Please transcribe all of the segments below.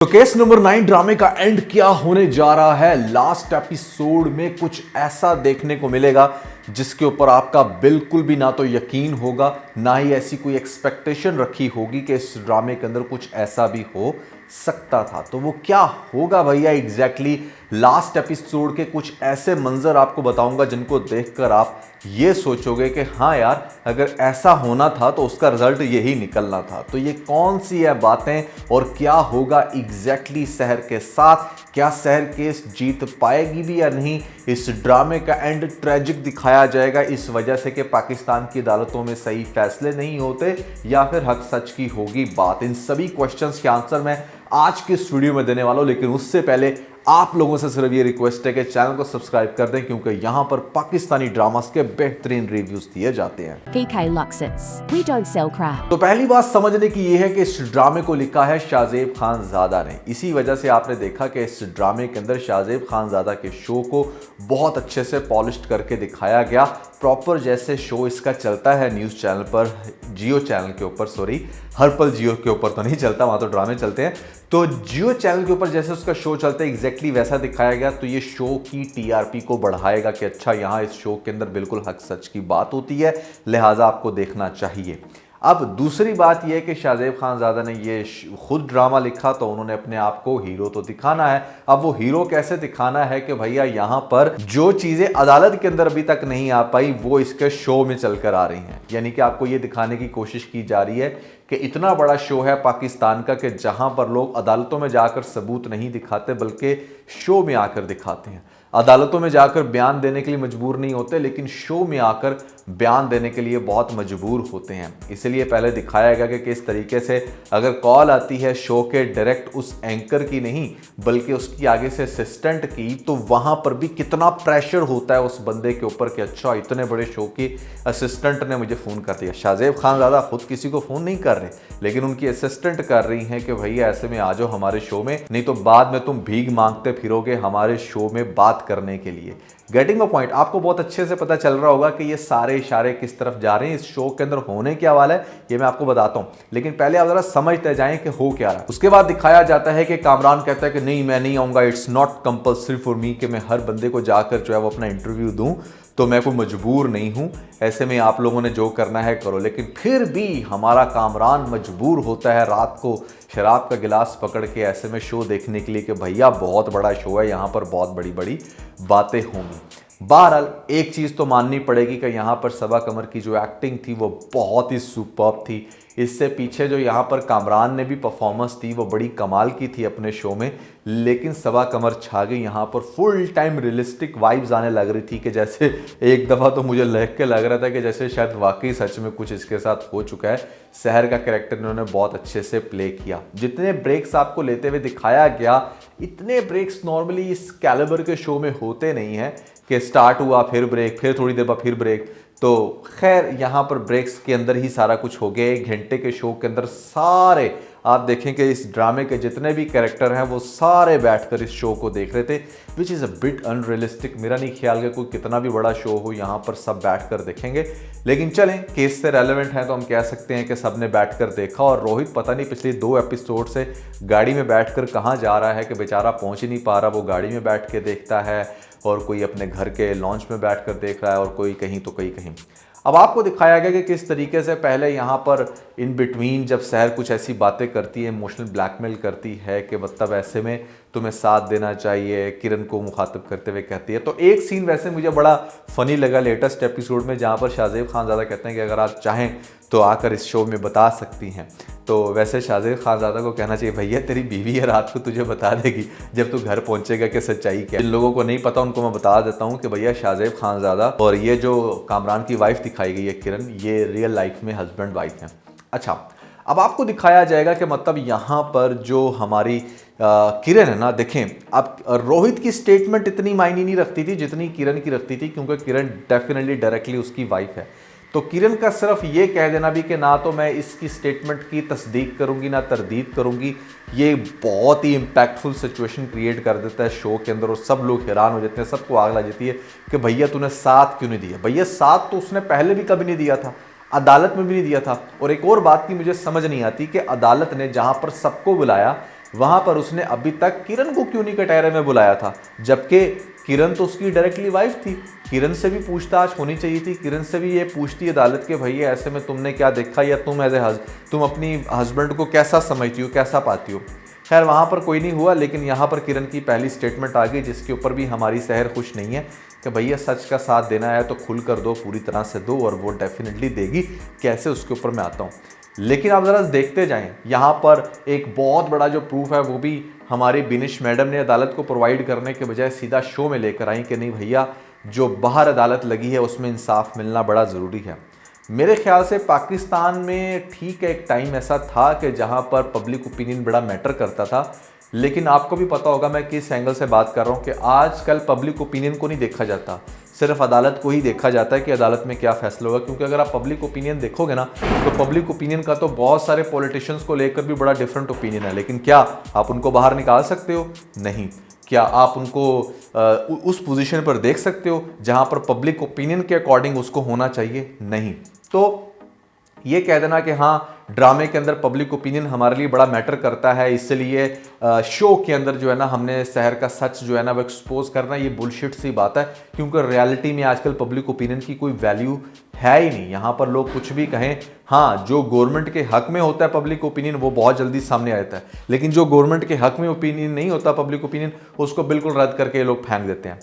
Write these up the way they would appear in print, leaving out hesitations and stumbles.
तो case number 9 ड्रामे का एंड क्या होने जा रहा है। लास्ट एपिसोड में कुछ ऐसा देखने को मिलेगा जिसके ऊपर आपका बिल्कुल भी ना तो यकीन होगा, ना ही ऐसी कोई एक्सपेक्टेशन रखी होगी कि इस ड्रामे के अंदर कुछ ऐसा भी हो सकता था। तो वो क्या होगा भैया एग्जैक्टली लास्ट एपिसोड के कुछ ऐसे मंजर आपको बताऊंगा जिनको देखकर आप ये सोचोगे कि हाँ यार, अगर ऐसा होना था तो उसका रिजल्ट यही निकलना था। तो ये कौन सी है बातें और क्या होगा एग्जैक्टली शहर के साथ, क्या शहर केस जीत पाएगी भी या नहीं, इस ड्रामे का एंड ट्रेजिक दिखाया जाएगा इस वजह से कि पाकिस्तान की अदालतों में सही फैसले नहीं होते या फिर हक सच की होगी बात। इन सभी क्वेश्चंस के आंसर मैं आज के इस वीडियो में देने वाला हूं, लेकिन उससे पहले आप लोगों से सिर्फ ये रिक्वेस्ट है कि चैनल को सब्सक्राइब कर दें, क्योंकि यहां पर पाकिस्तानी ड्रामास के बेहतरीन रिव्यूज दिए जाते हैं। PK Luxus. We don't sell crap. तो पहली बात समझने की यह है कि इस ड्रामे को लिखा है शाहजेब खानजादा ने। इसी वजह से आपने देखा कि इस ड्रामे के अंदर शाहजेब खानजादा के शो को बहुत अच्छे से पॉलिश्ड करके दिखाया गया, प्रॉपर जैसे शो इसका चलता है न्यूज़ चैनल पर, जियो चैनल के ऊपर, सॉरी हर पल जियो के ऊपर तो नहीं चलता, वहाँ तो ड्रामे चलते हैं। तो जियो चैनल के ऊपर जैसे उसका शो चलता है एग्जैक्टली वैसा दिखाया गया। तो ये शो की टीआरपी को बढ़ाएगा कि अच्छा यहाँ इस शो के अंदर बिल्कुल हक सच की बात होती है, लिहाजा आपको देखना चाहिए। अब दूसरी बात यह है कि शाहजेब खानजादा ने ये खुद ड्रामा लिखा तो उन्होंने अपने आप को हीरो तो दिखाना है। अब वो हीरो कैसे दिखाना है कि भैया यहाँ पर जो चीज़ें अदालत के अंदर अभी तक नहीं आ पाई वो इसके शो में चलकर आ रही हैं। यानी कि आपको ये दिखाने की कोशिश की जा रही है कि इतना बड़ा शो है पाकिस्तान का कि जहाँ पर लोग अदालतों में जाकर सबूत नहीं दिखाते बल्कि शो में आकर दिखाते हैं। अदालतों में जाकर बयान देने के लिए मजबूर नहीं होते, लेकिन शो में आकर बयान देने के लिए बहुत मजबूर होते हैं। इसलिए पहले दिखाया गया कि किस तरीके से अगर कॉल आती है शो के डायरेक्ट उस एंकर की नहीं बल्कि उसकी आगे से असिस्टेंट की, तो वहाँ पर भी कितना प्रेशर होता है उस बंदे के ऊपर कि अच्छा इतने बड़े शो की असिस्टेंट ने मुझे फ़ोन कर दिया। शाहजेब खानजादा खुद किसी को फ़ोन नहीं कर रहे, लेकिन उनकी असिस्टेंट कर रही हैं कि भैया ऐसे में आ जाओ हमारे शो में, नहीं तो बाद में तुम भीख मांगते फिरोगे हमारे शो में बात करने के लिए। Getting a point. आपको बहुत अच्छे से पता चल रहा होगा कि ये सारे इशारे किस तरफ जा रहे हैं, इस शो के अंदर होने क्या वाला है ये मैं आपको बताता हूं, लेकिन पहले आप जरा समझते जाएं कि हो क्या रहा है। उसके बाद दिखाया जाता है कि कामरान कहता है कि नहीं मैं नहीं आऊंगा, it's not compulsory for me कि मैं हर बंदे को जाकर जो है वो अपना इंटरव्यू दूं, तो मैं कोई मजबूर नहीं हूं, ऐसे में आप लोगों ने जो करना है करो। लेकिन फिर भी हमारा कामरान मजबूर होता है रात को शराब का गिलास पकड़ के ऐसे में शो देखने के लिए कि भैया बहुत बड़ा शो है, यहाँ पर बहुत बड़ी बड़ी बातें होंगी। बहरहाल एक चीज़ तो माननी पड़ेगी कि यहाँ पर सबा कमर की जो एक्टिंग थी वो बहुत ही सुपर्ब थी। इससे पीछे जो यहाँ पर कामरान ने भी परफॉर्मेंस दी वो बड़ी कमाल की थी अपने शो में, लेकिन सबा कमर छा गई। यहाँ पर फुल टाइम रियलिस्टिक वाइब्स आने लग रही थी कि जैसे एक दफ़ा तो मुझे देख के लग रहा था कि जैसे शायद वाकई सच में कुछ इसके साथ हो चुका है। शहर का कैरेक्टर इन्होंने बहुत अच्छे से प्ले किया। जितने ब्रेक्स आपको लेते हुए दिखाया गया, इतने ब्रेक्स नॉर्मली इस कैलिबर के शो में होते नहीं हैं कि स्टार्ट हुआ फिर ब्रेक, फिर थोड़ी देर बाद फिर ब्रेक। तो खैर यहाँ पर ब्रेक्स के अंदर ही सारा कुछ हो गया। 1 घंटे के शो के अंदर सारे आप देखें कि इस ड्रामे के जितने भी कैरेक्टर हैं वो सारे बैठकर इस शो को देख रहे थे, which is a bit unrealistic. मेरा नहीं ख्याल कि कोई कितना भी बड़ा शो हो यहाँ पर सब बैठकर देखेंगे, लेकिन चलें केस से रेलेवेंट है तो हम कह सकते हैं कि सब ने बैठकर देखा। और रोहित पता नहीं पिछले 2 एपिसोड से गाड़ी में बैठकर कहाँ जा रहा है कि बेचारा पहुँच ही नहीं पा रहा। वो गाड़ी में बैठ के देखता है और कोई अपने घर के लॉन्च में बैठकर देख रहा है और कोई कहीं तो कोई कहीं। अब आपको दिखाया गया कि किस तरीके से पहले यहाँ पर इन बिटवीन जब शहर कुछ ऐसी बातें करती है, इमोशनल ब्लैकमेल करती है कि मतलब ऐसे में तुम्हें साथ देना चाहिए, किरण को मुखातिब करते हुए कहती है। तो एक सीन वैसे मुझे बड़ा फनी लगा लेटेस्ट एपिसोड में, जहाँ पर शाहजेब खानजादा कहते हैं कि अगर आप चाहें तो आकर इस शो में बता सकती हैं। तो वैसे शाहजेब खानजादा को कहना चाहिए भैया तेरी बीवी है रात को तुझे बता देगी जब तू घर पहुंचेगा कि सच्चाई क्या है। जिन लोगों को नहीं पता उनको मैं बता देता हूं कि भैया शाहजेब खानजादा और ये जो कामरान की वाइफ दिखाई गई है किरण, ये रियल लाइफ में हस्बैंड वाइफ हैं। अच्छा, अब आपको दिखाया जाएगा कि मतलब यहाँ पर जो हमारी किरण है ना, देखें अब रोहित की स्टेटमेंट इतनी मायने नहीं रखती थी जितनी किरण की रखती थी, क्योंकि किरण डेफिनेटली डायरेक्टली उसकी वाइफ है। तो किरण का सिर्फ ये कह देना भी कि ना तो मैं इसकी स्टेटमेंट की तस्दीक करूंगी ना तरदीद करूंगी, ये बहुत ही इम्पैक्टफुल सिचुएशन क्रिएट कर देता है शो के अंदर और सब लोग हैरान हो जाते हैं, सबको आग लग जाती है कि भैया तूने साथ क्यों नहीं दिया। भैया साथ तो उसने पहले भी कभी नहीं दिया था, अदालत में भी नहीं दिया था। और एक और बात की मुझे समझ नहीं आती कि अदालत ने जहां पर सबको बुलाया वहां पर उसने अभी तक किरण को क्यों नहीं कटहरे में बुलाया था, जबकि किरण तो उसकी डायरेक्टली वाइफ थी। किरण से भी पूछताछ होनी चाहिए थी। किरण से भी ये पूछती अदालत के भैया ऐसे में तुमने क्या देखा, या तुम तुम अपनी हस्बैंड को कैसा समझती हो, कैसा पाती हो। खैर वहाँ पर कोई नहीं हुआ, लेकिन यहाँ पर किरण की पहली स्टेटमेंट आ गई, जिसके ऊपर भी हमारी शहर खुश नहीं है कि भैया सच का साथ देना है तो खुल कर दो, पूरी तरह से दो, और वो डेफिनेटली देगी। कैसे, उसके ऊपर मैं आता हूँ। लेकिन आप ज़रा देखते जाएं, यहाँ पर एक बहुत बड़ा जो प्रूफ है वो भी हमारी बिनिश मैडम ने अदालत को प्रोवाइड करने के बजाय सीधा शो में लेकर आई कि नहीं भैया, जो बाहर अदालत लगी है उसमें इंसाफ मिलना बड़ा ज़रूरी है। मेरे ख्याल से पाकिस्तान में ठीक है, एक टाइम ऐसा था कि जहाँ पर पब्लिक ओपिनियन बड़ा मैटर करता था, लेकिन आपको भी पता होगा मैं किस एंगल से बात कर रहा हूँ कि आजकल पब्लिक ओपिनियन को नहीं देखा जाता, सिर्फ अदालत को ही देखा जाता है कि अदालत में क्या फैसला होगा। क्योंकि अगर आप पब्लिक ओपिनियन देखोगे ना, तो पब्लिक ओपिनियन का तो बहुत सारे पॉलिटिशियंस को लेकर भी बड़ा डिफरेंट ओपिनियन है, लेकिन क्या आप उनको बाहर निकाल सकते हो? नहीं। क्या आप उनको उस पोजीशन पर देख सकते हो जहां पर पब्लिक ओपिनियन के अकॉर्डिंग उसको होना चाहिए? नहीं। तो ये कह देना कि हाँ ड्रामे के अंदर पब्लिक ओपिनियन हमारे लिए बड़ा मैटर करता है, इसलिए शो के अंदर जो है ना हमने शहर का सच जो है ना वो एक्सपोज करना, ये बुलशिट सी बात है। क्योंकि रियलिटी में आजकल पब्लिक ओपिनियन की कोई वैल्यू है ही नहीं। यहाँ पर लोग कुछ भी कहें, हाँ जो गवर्नमेंट के हक में होता है पब्लिक ओपिनियन वो बहुत जल्दी सामने आता है, लेकिन जो गवर्नमेंट के हक में ओपिनियन नहीं होता पब्लिक ओपिनियन, उसको बिल्कुल रद्द करके लोग फेंक देते हैं।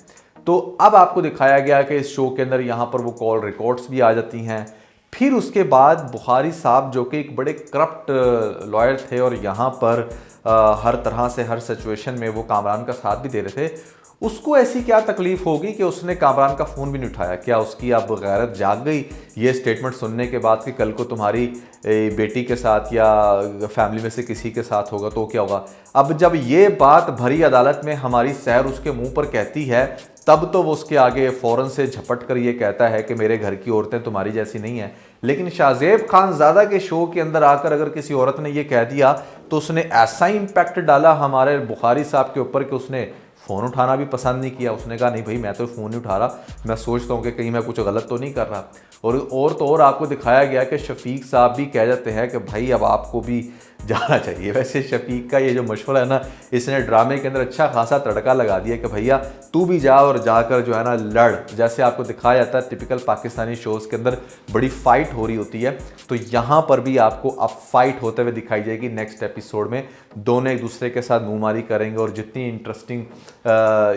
तो अब आपको दिखाया गया कि इस शो के अंदर यहाँ पर वो कॉल रिकॉर्ड्स भी आ जाती हैं। फिर उसके बाद बुखारी साहब जो कि एक बड़े करप्ट लॉयर थे और यहाँ पर हर तरह से हर सिचुएशन में वो कामरान का साथ भी दे रहे थे, उसको ऐसी क्या तकलीफ होगी कि उसने कामरान का फ़ोन भी नहीं उठाया? क्या उसकी अब गैरत जाग गई ये स्टेटमेंट सुनने के बाद कि कल को तुम्हारी बेटी के साथ या फैमिली में से किसी के साथ होगा तो क्या होगा? अब जब ये बात भरी अदालत में हमारी शहर उसके मुंह पर कहती है, तब तो वो उसके आगे फ़ौरन से झपट कर ये कहता है कि मेरे घर की औरतें तुम्हारी जैसी नहीं हैं। लेकिन शाहजेब खानज़ादा के शो के अंदर आकर अगर किसी औरत ने ये कह दिया तो उसने ऐसा इम्पैक्ट डाला हमारे बुखारी साहब के ऊपर कि उसने फ़ोन उठाना भी पसंद नहीं किया। उसने कहा नहीं भाई मैं तो फ़ोन नहीं उठा रहा, मैं सोचता हूँ कि कहीं मैं कुछ गलत तो नहीं कर रहा। और तो और आपको दिखाया गया कि शफीक साहब भी कह जाते हैं कि भाई अब आपको भी जाना चाहिए। वैसे शफीक का ये जो मशवरा है ना, इसने ड्रामे के अंदर अच्छा खासा तड़का लगा दिया कि भैया तू भी जा और जाकर जो है ना लड़। जैसे आपको दिखाया जाता है टिपिकल पाकिस्तानी शोज़ के अंदर बड़ी फाइट हो रही होती है, तो यहाँ पर भी आपको अब फाइट होते हुए दिखाई जाएगी। नेक्स्ट एपिसोड में दोनों एक दूसरे के साथ मुंहमारी करेंगे और जितनी इंटरेस्टिंग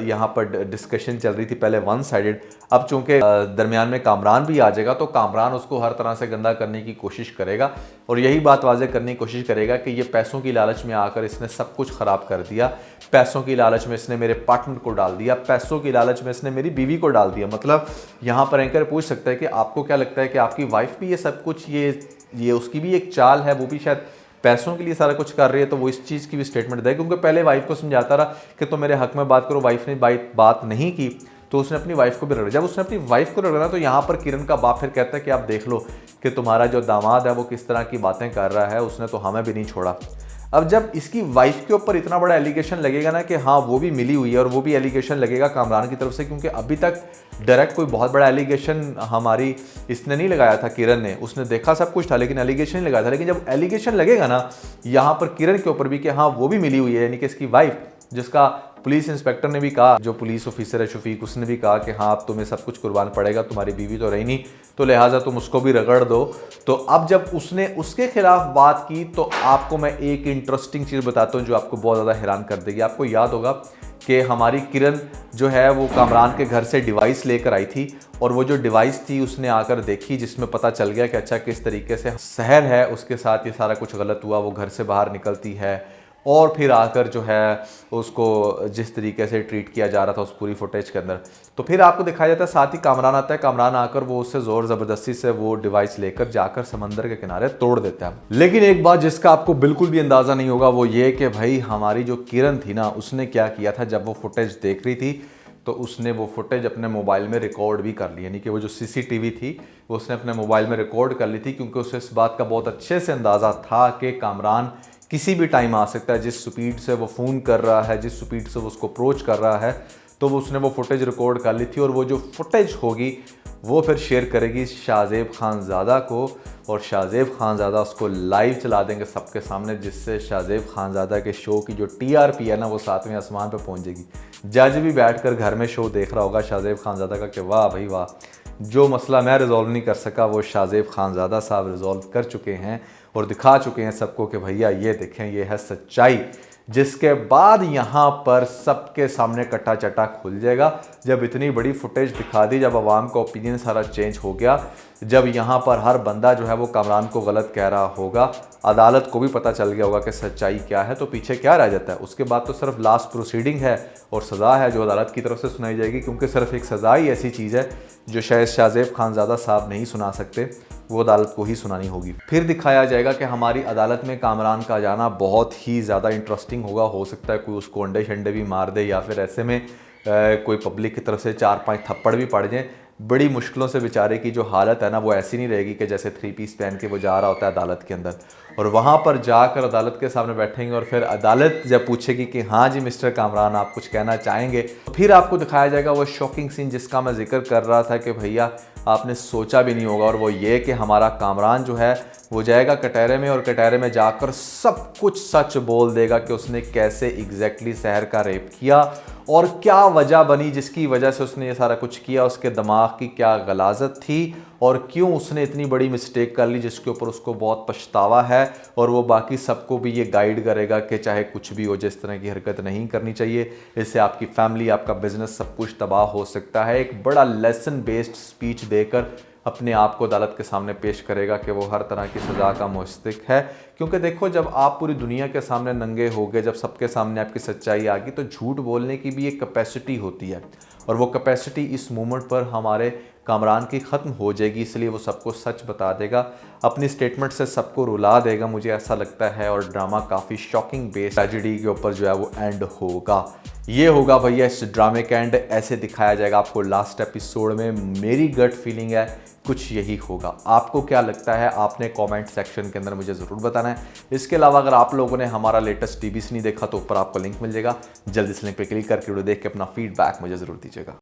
यहाँ पर डिस्कशन चल रही थी पहले वन साइडेड, अब चूंकि दरमियान में कामरान भी आ जाएगा तो कामरान उसको हर तरह से गंदा करने की कोशिश करेगा और यही बात वाज़े करने की कोशिश करेगा कि ये पैसों की लालच में आकर इसने सब कुछ ख़राब कर दिया, पैसों की लालच में इसने मेरे पार्टनर को डाल दिया, पैसों की लालच में इसने मेरी बीवी को डाल दिया। मतलब यहाँ पर एंकर पूछ सकता है कि आपको क्या लगता है कि आपकी वाइफ भी ये सब कुछ ये उसकी भी एक चाल है, वो भी शायद पैसों के लिए सारा कुछ कर रही है? तो वो इस चीज़ की भी स्टेटमेंट दे, क्योंकि पहले वाइफ को समझाता रहा कि तुम मेरे हक में बात करो, वाइफ ने बात नहीं की तो उसने अपनी वाइफ को भी रगड़ा। जब उसने अपनी वाइफ को रगड़ा तो यहाँ पर किरण का बाप फिर कहता है कि आप देख लो कि तुम्हारा जो दामाद है वो किस तरह की बातें कर रहा है, उसने तो हमें भी नहीं छोड़ा। अब जब इसकी वाइफ के ऊपर इतना बड़ा एलिगेशन लगेगा ना कि हाँ वो भी मिली हुई है, और वो भी एलिगेशन लगेगा कामरान की तरफ से, क्योंकि अभी तक डायरेक्ट कोई बहुत बड़ा एलिगेशन हमारी इसने नहीं लगाया था किरण ने, उसने देखा सब कुछ था लेकिन एलिगेशन नहीं लगाया था। लेकिन जब एलिगेशन लगेगा ना यहाँ पर किरण के ऊपर भी कि हाँ वो भी मिली हुई है, यानी कि इसकी वाइफ, जिसका पुलिस इंस्पेक्टर ने भी कहा, जो पुलिस ऑफिसर है शफीक, उसने भी कहा कि हाँ अब तुम्हें सब कुछ कुर्बान पड़ेगा, तुम्हारी बीवी तो रही नहीं तो लिहाजा तुम उसको भी रगड़ दो। तो अब जब उसने उसके खिलाफ बात की तो आपको मैं एक इंटरेस्टिंग चीज़ बताता हूँ जो आपको बहुत ज़्यादा हैरान कर देगी। आपको याद होगा कि हमारी किरण जो है वो कामरान के घर से डिवाइस लेकर आई थी, और वो जो डिवाइस थी उसने आकर देखी, जिसमें पता चल गया कि अच्छा किस तरीके से शहर है उसके साथ ये सारा कुछ गलत हुआ। वो घर से बाहर निकलती है और फिर आकर जो है उसको जिस तरीके से ट्रीट किया जा रहा था उस पूरी फुटेज के अंदर, तो फिर आपको दिखाया जाता है साथ ही कामरान आता है। कामरान आकर वो उससे ज़ोर ज़बरदस्ती से वो डिवाइस लेकर जाकर समंदर के किनारे तोड़ देता है। लेकिन एक बात जिसका आपको बिल्कुल भी अंदाज़ा नहीं होगा वो ये कि भाई हमारी जो किरण थी ना, उसने क्या किया था, जब वो फुटेज देख रही थी तो उसने वो फुटेज अपने मोबाइल में रिकॉर्ड भी कर ली, यानी कि वो जो सीसीटीवी थी वो उसने अपने मोबाइल में रिकॉर्ड कर ली थी, क्योंकि उसे इस बात का बहुत अच्छे से अंदाज़ा था कि कामरान किसी भी टाइम आ सकता है। जिस स्पीड से वो फ़ोन कर रहा है, जिस स्पीड से वो उसको अप्रोच कर रहा है, तो उसने वो फुटेज रिकॉर्ड कर ली थी और वो जो फुटेज होगी वो फिर शेयर करेगी शाहज़ेब खानज़ादा को और शाहज़ेब खानज़ादा उसको लाइव चला देंगे सबके सामने, जिससे शाहज़ेब खानज़ादा के शो की जो TRP है ना वो 7वें आसमान पे पहुंच जाएगी। जज भी बैठकर घर में शो देख रहा होगा शाहज़ेब खानज़ादा का कि वाह भाई वाह, जो मसला मैं रिजॉल्व नहीं कर सका वो शाहज़ेब खानज़ादा साहब रिजॉल्व कर चुके हैं और दिखा चुके हैं सबको कि भैया ये देखें ये है सच्चाई। जिसके बाद यहाँ पर सबके सामने कट्टा चट्टा खुल जाएगा। जब इतनी बड़ी फुटेज दिखा दी, जब आवाम का ओपिनियन सारा चेंज हो गया, जब यहाँ पर हर बंदा जो है वो कामरान को गलत कह रहा होगा, अदालत को भी पता चल गया होगा कि सच्चाई क्या है, तो पीछे क्या रह जाता है? उसके बाद तो सिर्फ लास्ट प्रोसीडिंग है और सज़ा है जो अदालत की तरफ से सुनाई जाएगी, क्योंकि सिर्फ एक सज़ा ही ऐसी चीज़ है जो शायद शाहज़ेब खानज़ादा साहब नहीं सुना सकते, वो अदालत को ही सुनानी होगी। फिर दिखाया जाएगा कि हमारी अदालत में कामरान का जाना बहुत ही ज़्यादा इंटरेस्टिंग होगा। हो सकता है कोई उसको अंडे शंडे भी मार दे या फिर ऐसे में कोई पब्लिक की तरफ से 4-5 थप्पड़ भी पड़ जाएं। बड़ी मुश्किलों से बेचारे की जो हालत है ना वो ऐसी नहीं रहेगी कि जैसे 3 पीस पहन के वो जा रहा होता है अदालत के अंदर और वहाँ पर जाकर अदालत के सामने बैठेंगे और फिर अदालत जब पूछेगी कि हाँ जी मिस्टर कामरान आप कुछ कहना चाहेंगे, तो फिर आपको दिखाया जाएगा वो शॉकिंग सीन जिसका मैं जिक्र कर रहा था कि भैया आपने सोचा भी नहीं होगा, और वो ये कि हमारा कामरान जो है वो जाएगा कटहरे में और कटहरे में जाकर सब कुछ सच बोल देगा कि उसने कैसे एग्जैक्टली सहर का रेप किया और क्या वजह बनी जिसकी वजह से उसने ये सारा कुछ किया, उसके दिमाग की क्या गलाजत थी और क्यों उसने इतनी बड़ी मिस्टेक कर ली जिसके ऊपर उसको बहुत पछतावा है। और वो बाकी सबको भी ये गाइड करेगा कि चाहे कुछ भी हो, जिस तरह की हरकत नहीं करनी चाहिए, इससे आपकी फैमिली, आपका बिजनेस, सब कुछ तबाह हो सकता है। एक बड़ा लेसन बेस्ड स्पीच देकर अपने आप को अदालत के सामने पेश करेगा कि वो हर तरह की सज़ा का मुस्तहिक है। क्योंकि देखो जब आप पूरी दुनिया के सामने नंगे हो गए, जब सबके सामने आपकी सच्चाई आ गई, तो झूठ बोलने की भी एक कैपेसिटी होती है और वो कैपेसिटी इस मोमेंट पर हमारे कामरान की ख़त्म हो जाएगी। इसलिए वो सबको सच बता देगा, अपनी स्टेटमेंट से सबको रुला देगा, मुझे ऐसा लगता है। और ड्रामा काफ़ी शॉकिंग बेस्ड ट्रेजेडी के ऊपर जो है वो एंड होगा। ये होगा भैया इस ड्रामे का एंड, ऐसे दिखाया जाएगा आपको लास्ट एपिसोड में। मेरी गट फीलिंग है कुछ यही होगा। आपको क्या लगता है आपने कमेंट सेक्शन के अंदर मुझे ज़रूर बताना है। इसके अलावा अगर आप लोगों ने हमारा लेटेस्ट TBC नहीं देखा तो ऊपर आपको लिंक मिल जाएगा, जल्दी से लिंक पे क्लिक करके वीडियो देख के अपना फीडबैक मुझे ज़रूर दीजिएगा।